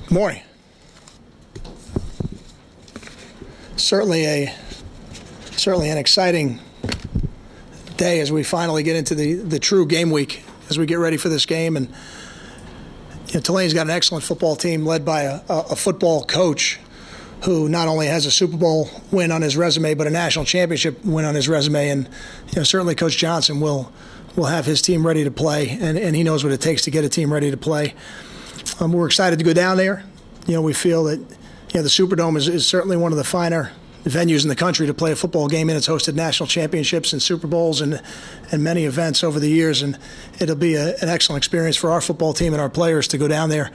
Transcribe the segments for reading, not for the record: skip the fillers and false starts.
Good morning. Certainly an exciting day as we finally get into the true game week as we get ready for this game. And Tulane's got an excellent football team led by a football coach who not only has a Super Bowl win on his resume but a national championship win on his resume. And certainly Coach Johnson will have his team ready to play, and he knows what it takes to get a team ready to play. We're excited to go down there. We feel that the Superdome is certainly one of the finer venues in the country to play a football game in. It's hosted national championships and Super Bowls and many events over the years, and it'll be an excellent experience for our football team and our players to go down there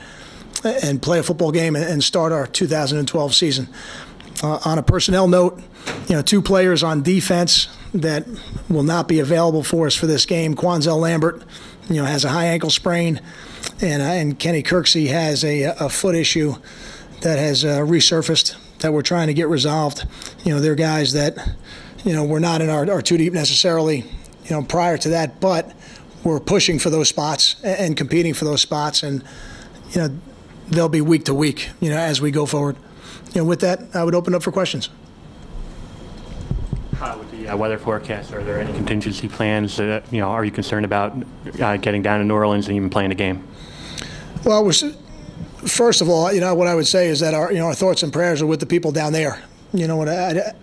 and play a football game and start our 2012 season. On a personnel note, 2 players on defense that will not be available for us for this game. Quanzell Lambert, has a high ankle sprain, and Kenny Kirksey has a foot issue that has resurfaced that we're trying to get resolved. They're guys that, we're not in our 2 deep necessarily, prior to that, but we're pushing for those spots and competing for those spots, and, they'll be week to week, as we go forward. With that, I would open up for questions. With the weather forecast, are there any contingency plans? Are you concerned about getting down to New Orleans and even playing a game? Well, first of all, what I would say is that our thoughts and prayers are with the people down there. It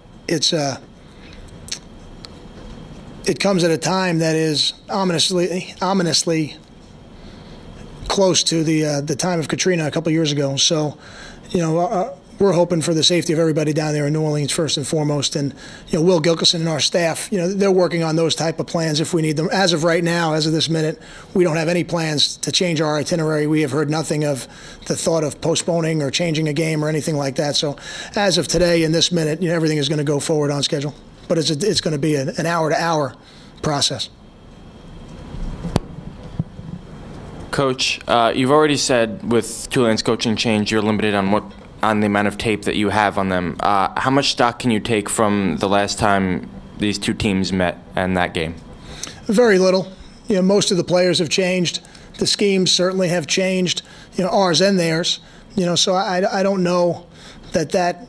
comes at a time that is ominously close to the time of Katrina a couple years ago. So, we're hoping for the safety of everybody down there in New Orleans first and foremost. And, Will Gilkison and our staff, they're working on those type of plans if we need them. As of right now, as of this minute, we don't have any plans to change our itinerary. We have heard nothing of the thought of postponing or changing a game or anything like that. So as of today, in this minute, everything is going to go forward on schedule. But it's going to be an hour-to-hour process. Coach, you've already said with Tulane's coaching change, you're limited on the amount of tape that you have on them. How much stock can you take from the last time these 2 teams met and that game? Very little. Most of the players have changed. The schemes certainly have changed, ours and theirs. So I don't know that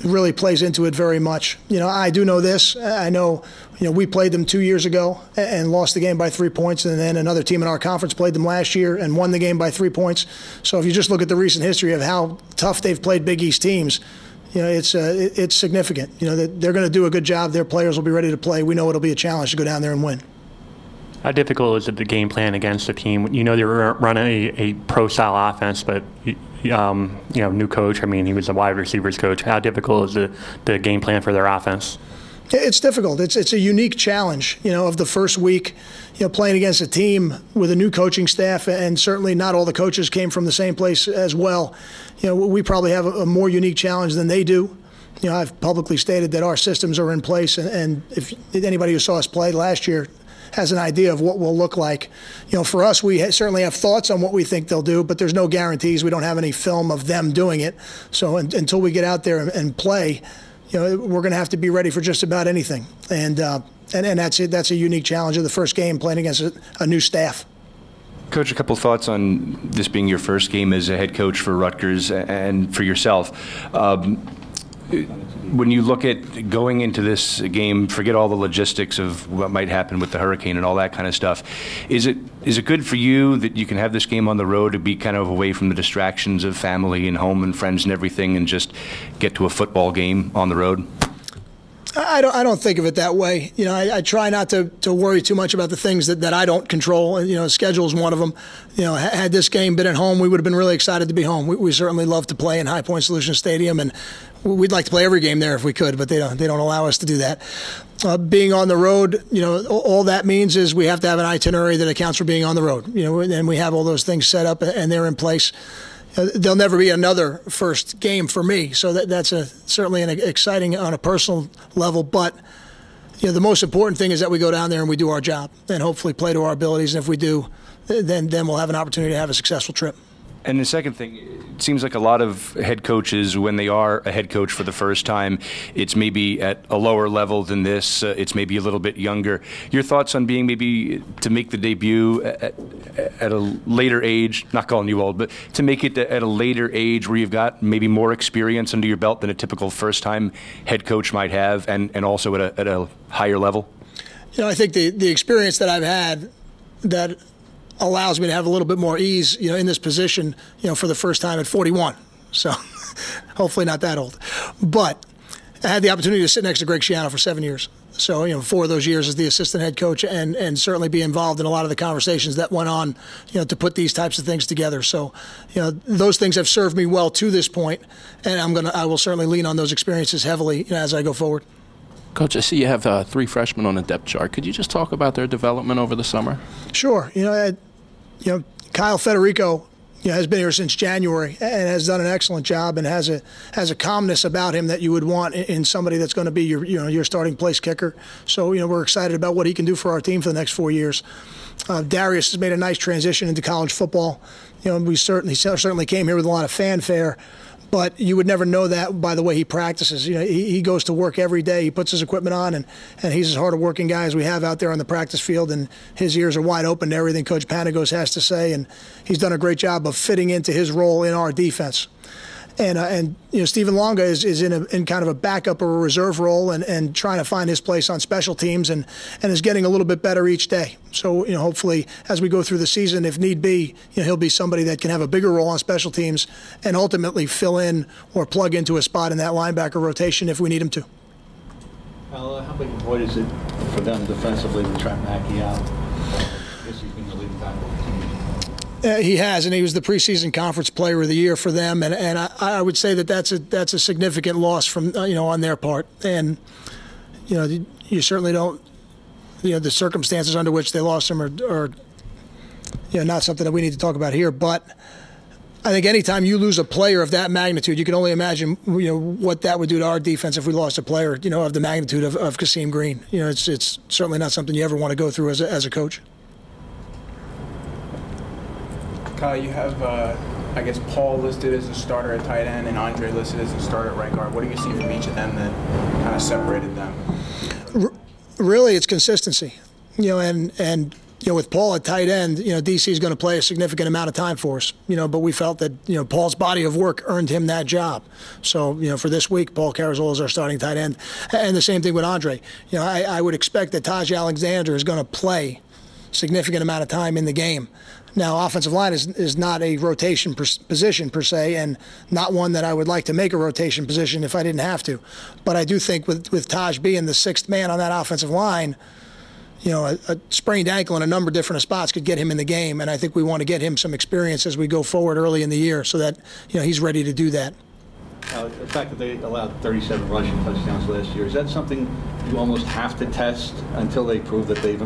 really plays into it very much. I do know this. I know, we played them 2 years ago and lost the game by 3 points, and then another team in our conference played them last year and won the game by 3 points. So if you just look at the recent history of how tough they've played Big East teams, it's significant. They're going to do a good job. Their players will be ready to play. We know it'll be a challenge to go down there and win. How difficult is it, the game plan against the team? They're running a pro-style offense, but new coach. He was a wide receivers coach. How difficult is the game plan for their offense? It's difficult. It's a unique challenge, of the first week, playing against a team with a new coaching staff, and certainly not all the coaches came from the same place as well. We probably have a more unique challenge than they do. I've publicly stated that our systems are in place, and if anybody who saw us play last year has an idea of what we'll look like. For us, we certainly have thoughts on what we think they'll do, but there's no guarantees. We don't have any film of them doing it. So until we get out there and play, we're going to have to be ready for just about anything. And that's it. That's a unique challenge of the first game, playing against a new staff. Coach, a couple thoughts on this being your first game as a head coach for Rutgers and for yourself. When you look at going into this game, forget all the logistics of what might happen with the hurricane and all that kind of stuff. Is it good for you that you can have this game on the road to be kind of away from the distractions of family and home and friends and everything, and just get to a football game on the road? I don't think of it that way. I try not to worry too much about the things that I don't control. Schedule is one of them. Had this game been at home, we would have been really excited to be home. We certainly love to play in High Point Solution Stadium, and we'd like to play every game there if we could, but they don't allow us to do that. Being on the road, all that means is we have to have an itinerary that accounts for being on the road. And we have all those things set up and they're in place. There'll never be another first game for me, so that's certainly an exciting on a personal level. But the most important thing is that we go down there and we do our job, and hopefully play to our abilities. And if we do, then we'll have an opportunity to have a successful trip. And the second thing, it seems like a lot of head coaches, when they are a head coach for the first time, it's maybe at a lower level than this. It's maybe a little bit younger. Your thoughts on being maybe to make the debut at a later age, not calling you old, but to make it at a later age where you've got maybe more experience under your belt than a typical first-time head coach might have, and also at a higher level? I think the experience that I've had that allows me to have a little bit more ease, in this position, for the first time at 41. So hopefully not that old. But I had the opportunity to sit next to Greg Schiano for 7 years. So, 4 of those years as the assistant head coach and certainly be involved in a lot of the conversations that went on, to put these types of things together. So, those things have served me well to this point, and I will certainly lean on those experiences heavily as I go forward. Coach, I see you have 3 freshmen on the depth chart. Could you just talk about their development over the summer? Sure. Kyle Federico, has been here since January and has done an excellent job and has a calmness about him that you would want in somebody that's going to be your starting place kicker. So we're excited about what he can do for our team for the next 4 years. Darius has made a nice transition into college football. We certainly came here with a lot of fanfare. But you would never know that by the way he practices. He goes to work every day. He puts his equipment on, and he's as hard a working guy as we have out there on the practice field. And his ears are wide open to everything Coach Panagos has to say. And he's done a great job of fitting into his role in our defense. And Stephen Longa is in kind of a backup or a reserve role and trying to find his place on special teams and is getting a little bit better each day. So hopefully as we go through the season, if need be, he'll be somebody that can have a bigger role on special teams and ultimately fill in or plug into a spot in that linebacker rotation if we need him to. How big a void is it for them defensively with Trent Mackey out? I guess he's been the leading tackle. He has, and he was the preseason conference player of the year for them, and I would say that's a significant loss from on their part, and you certainly don't the circumstances under which they lost him are not something that we need to talk about here, but I think anytime you lose a player of that magnitude, you can only imagine what that would do to our defense if we lost a player of the magnitude of Khaseem Greene. It's certainly not something you ever want to go through as a coach. Kyle, you have, I guess, Paul listed as a starter at tight end and Andre listed as a starter at right guard. What do you see from each of them that kind of separated them? Really, it's consistency. And with Paul at tight end, DC is going to play a significant amount of time for us. But we felt that Paul's body of work earned him that job. So for this week, Paul Carazola is our starting tight end, and the same thing with Andre. I would expect that Taj Alexander is going to play significant amount of time in the game. Now, offensive line is not a rotation position per se, and not one that I would like to make a rotation position if I didn't have to. But I do think with Taj being the 6th man on that offensive line, a sprained ankle in a number of different spots could get him in the game, and I think we want to get him some experience as we go forward early in the year so that he's ready to do that. The fact that they allowed 37 rushing touchdowns last year, is that something you almost have to test until they prove that they've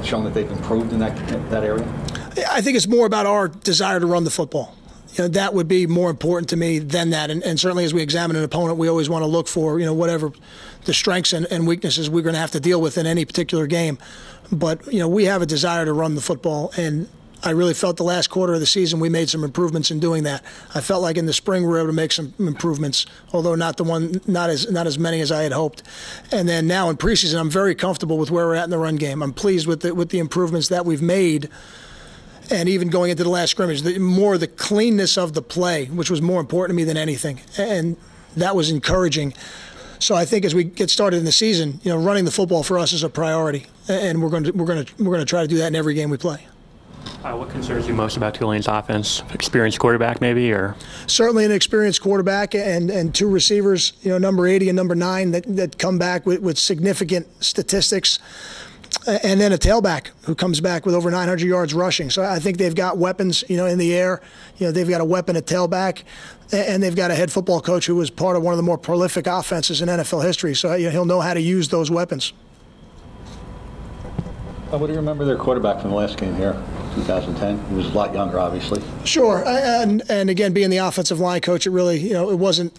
shown that they've improved in that area? I think it's more about our desire to run the football. That would be more important to me than that. And certainly as we examine an opponent, we always want to look for, whatever the strengths and weaknesses we're going to have to deal with in any particular game. But, we have a desire to run the football, and I really felt the last quarter of the season we made some improvements in doing that. I felt like in the spring we were able to make some improvements, although not as many as I had hoped. And then now in preseason, I'm very comfortable with where we're at in the run game. I'm pleased with the improvements that we've made. And even going into the last scrimmage, the cleanness of the play, which was more important to me than anything, and that was encouraging. So I think as we get started in the season, running the football for us is a priority, and we're going to try to do that in every game we play. What concerns you most about Tulane's offense? Experienced quarterback, maybe, or certainly an experienced quarterback and 2 receivers, number 80 and number 9 that come back with significant statistics. And then a tailback who comes back with over 900 yards rushing. So I think they've got weapons, in the air. They've got a weapon at tailback, and they've got a head football coach who was part of one of the more prolific offenses in NFL history. So he'll know how to use those weapons. What do you remember their quarterback from the last game here, 2010? He was a lot younger, obviously. Sure, and again, being the offensive line coach, it really, it wasn't,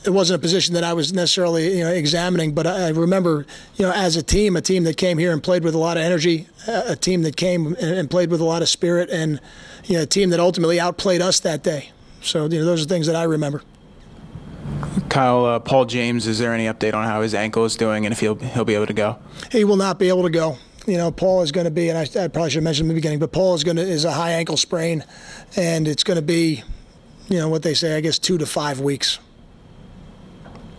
it wasn't a position that I was necessarily examining, but I remember as a team that came here and played with a lot of energy, a team that came and played with a lot of spirit, and a team that ultimately outplayed us that day. So those are things that I remember. Kyle, Paul James, is there any update on how his ankle is doing and if he'll be able to go? He will not be able to go. Paul is going to be, and I probably should have mentioned in the beginning, but Paul is a high ankle sprain, and it's going to be, what they say, I guess 2 to 5 weeks.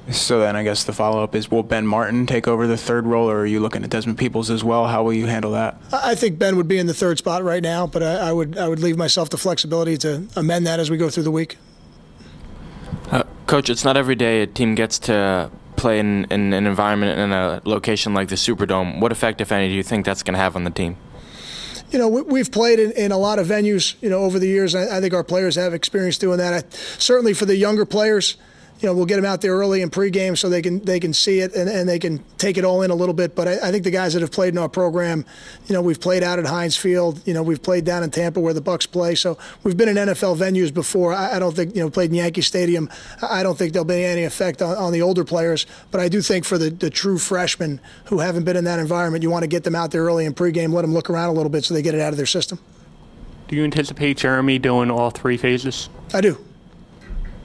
So then I guess the follow-up is, will Ben Martin take over the third role, or are you looking at Desmond Peoples as well? How will you handle that? I think Ben would be in the third spot right now, but I would leave myself the flexibility to amend that as we go through the week. Coach, it's not every day a team gets to play in an environment in a location like the Superdome. What effect, if any, do you think that's going to have on the team? We've played in a lot of venues, over the years. I think our players have experience doing that. Certainly for the younger players, we'll get them out there early in pregame so they can see it and they can take it all in a little bit. But I think the guys that have played in our program, we've played out at Heinz Field. We've played down in Tampa where the Bucks play. So we've been in NFL venues before. I don't think, played in Yankee Stadium. I don't think there'll be any effect on the older players. But I do think for the true freshmen who haven't been in that environment, you want to get them out there early in pregame, let them look around a little bit so they get it out of their system. Do you anticipate Jeremy doing all 3 phases? I do.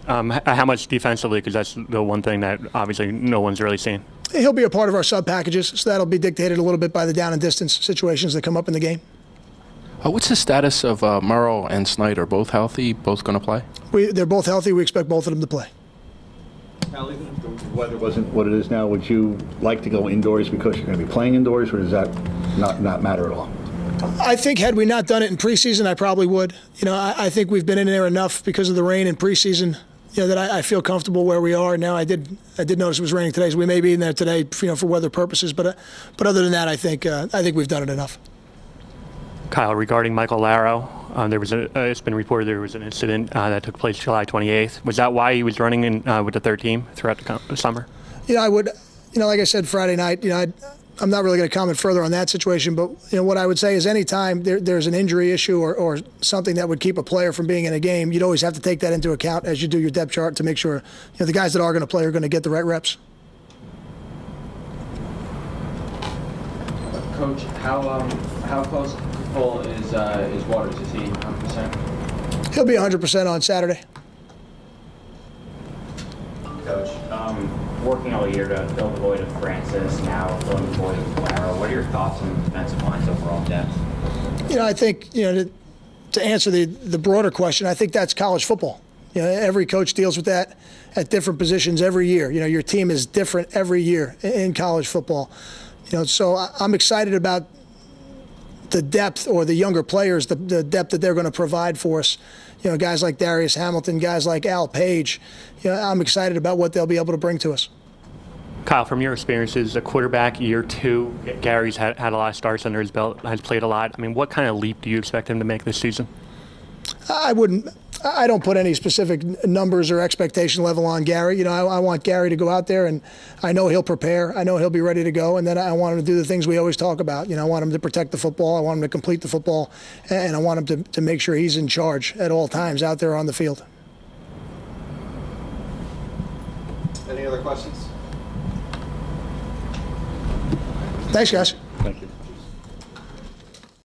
How much defensively? Because that's the one thing that obviously no one's really seen. He'll be a part of our sub packages, so that'll be dictated a little bit by the down and distance situations that come up in the game. What's the status of Murrow and Snyder? Both healthy? Both going to play? They're both healthy. We expect both of them to play. Al, even if the weather wasn't what it is now, would you like to go indoors because you're going to be playing indoors, or does that not matter at all? I think had we not done it in preseason, I probably would. I think we've been in there enough because of the rain in preseason. That I feel comfortable where we are now. I did notice it was raining today, so we may be in there today, for weather purposes. But other than that, I think we've done it enough. Kyle, regarding Michael Laro, it's been reported there was an incident that took place July 28th. Was that why he was running with the third team throughout the summer? I would, like I said Friday night, I'm not really going to comment further on that situation, but what I would say is anytime there's an injury issue or something that would keep a player from being in a game, you'd always have to take that into account as you do your depth chart to make sure the guys that are going to play are going to get the right reps. Coach, how close full is Waters? Is he 100%? He'll be 100% on Saturday. Coach, working all year to fill the void of Francis, now filling the void of Laro. What are your thoughts on the defensive line's overall depth? I think, to answer the broader question, I think that's college football. Every coach deals with that at different positions every year. Your team is different every year in college football. So I'm excited about the depth or the younger players, the depth that they're going to provide for us. Guys like Darius Hamilton, guys like Al Page. I'm excited about what they'll be able to bring to us. Kyle, from your experiences, a quarterback year 2, Gary's had a lot of starts under his belt, has played a lot. I mean, what kind of leap do you expect him to make this season? I don't put any specific numbers or expectation level on Gary. I want Gary to go out there, and I know he'll prepare. I know he'll be ready to go, and then I want him to do the things we always talk about. I want him to protect the football. I want him to complete the football, and I want him to make sure he's in charge at all times out there on the field. Any other questions? Thanks, guys. Thank you.